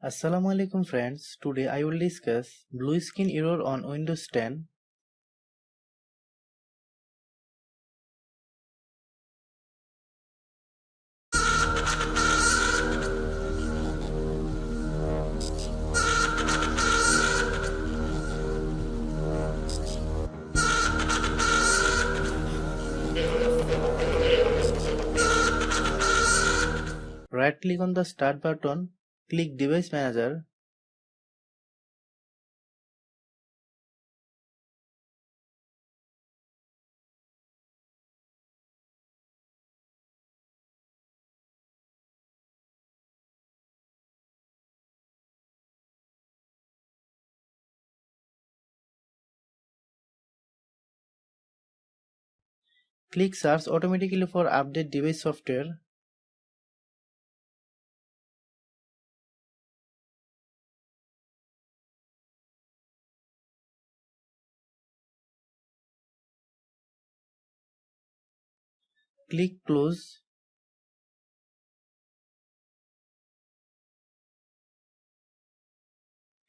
Assalamualaikum friends, today I will discuss blue screen error on Windows 10. Right click on the start button, click device manager. Click search automatically for update device software. Click close.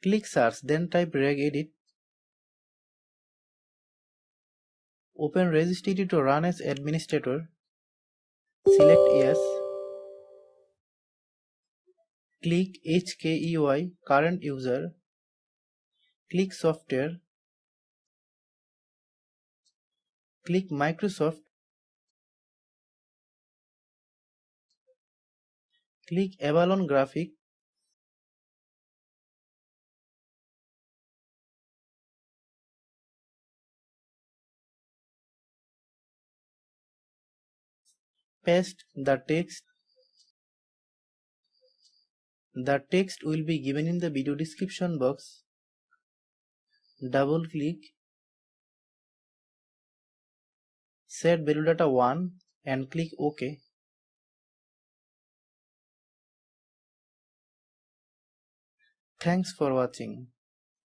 Click search, then type regedit. Open registry to run as administrator. Select yes. Click HKEY current user. Click software. Click Microsoft. Click Avalon graphic. Paste the text. The text will be given in the video description box. Double click. Set value data 1 and click OK. Thanks for watching.